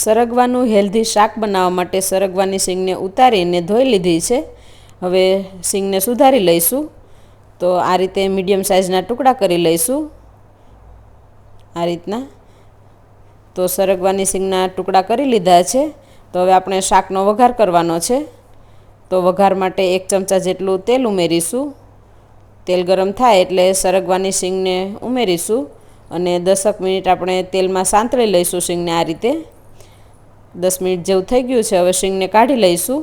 સરગવાનું healthy શાક બનાવવા માટે સરગવાની શીંગને ઉતારીને ધોઈ લીધી છે। હવે શીંગને સુધારી લઈશું। તો આ રીતે મીડિયમ સાઇઝના ટુકડા કરી લઈશું, આ રીતના। તો સરગવાની શીંગના ટુકડા કરી લીધા છે। તો હવે આપણે શાકનો વઘાર કરવાનો છે। તો વઘાર માટે 1 ચમચા જેટલું તેલ ઉમેરીશું। તેલ ગરમ થાય એટલે સરગવાની શીંગને ઉમેરીશું અને 10 મિનિટ આપણે તેલમાં સાંતળી લઈશું શીંગને આ રીતે। 10 મિનિટ જેવું થઈ ગયું છે। હવે શીંગને કાઢી લઈશું।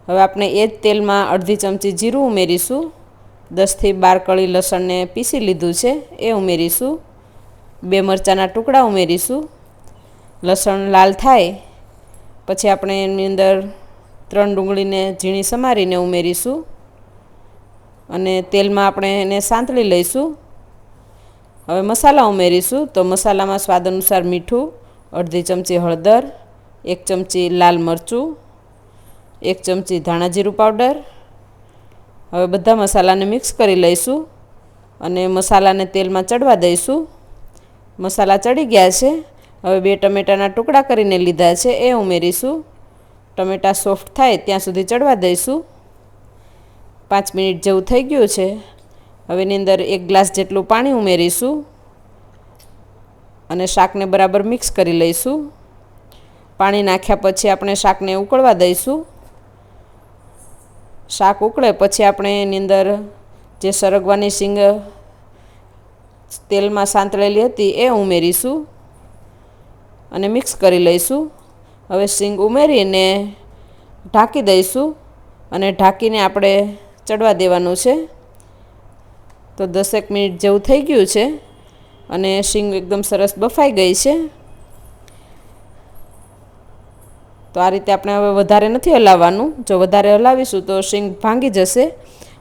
હવે આપણે એ જ તેલમાં અડધી ચમચી જીરું ઉમેરીશું। 10 થી 12 કળી લસણને પીસી લીધું છે એ ઉમેરીશું। 2 મરચાંના ટુકડા ઉમેરીશું। લસણ લાલ થાય પછી આપણે એની અંદર 3 ડુંગળીને ઝીણી સમારીને ઉમેરીશું અને તેલમાં આપણે એને સાંતળી લઈશું। હવે મસાલા ઉમેરીશું। તો મસાલામાં સ્વાદ અનુસાર મીઠું, અડધી ચમચી હળદર, 1 ચમચી લાલ મરચું, 1 ચમચી ધાણા જીરું પાવડર। હવે બધા મસાલાને મિક્સ કરી લઈશું અને મસાલાને તેલમાં ચડવા દઈશું। મસાલા ચડી ગયા છે। હવે 2 ટમેટાના ટુકડા કરીને લીધા છે એ ઉમેરીશું। ટમેટા સોફ્ટ થાય ત્યાં સુધી ચડવા દઈશું। 5 મિનિટ જેવું થઈ ગયું છે। હવે એની અંદર 1 ગ્લાસ જેટલું પાણી ઉમેરીશું અને શાકને બરાબર મિક્સ કરી લઈશું। પાણી નાખ્યા પછી આપણે શાકને ઉકળવા દઈશું। શાક ઉકળે પછી આપણે એની અંદર જે સરગવાની શીંગ તેલમાં સાંતળેલી હતી એ ઉમેરીશું અને મિક્સ કરી લઈશું। હવે શીંગ ઉમેરીને ઢાંકી દઈશું અને ઢાંકીને આપણે ચડવા દેવાનું છે। તો 10 મિનિટ જેવું થઈ ગયું છે અને શીંગ એકદમ સરસ બફાઈ ગઈ છે। તો આ રીતે આપણે હવે વધારે નથી હલાવવાનું। જો વધારે હલાવીશું તો શીંગ ભાંગી જશે।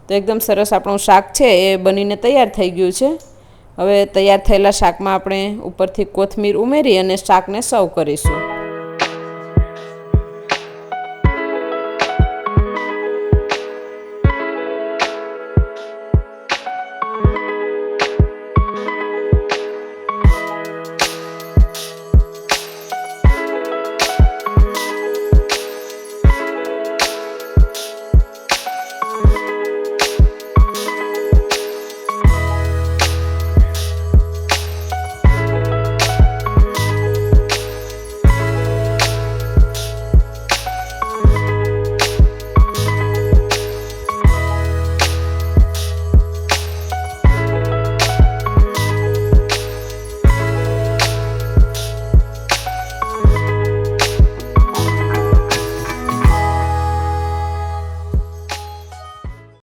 તો એકદમ સરસ આપણું શાક છે એ બનીને તૈયાર થઈ ગયું છે। હવે તૈયાર થયેલા શાકમાં આપણે ઉપરથી કોથમીર ઉમેરી અને શાકને સર્વ કરીશું।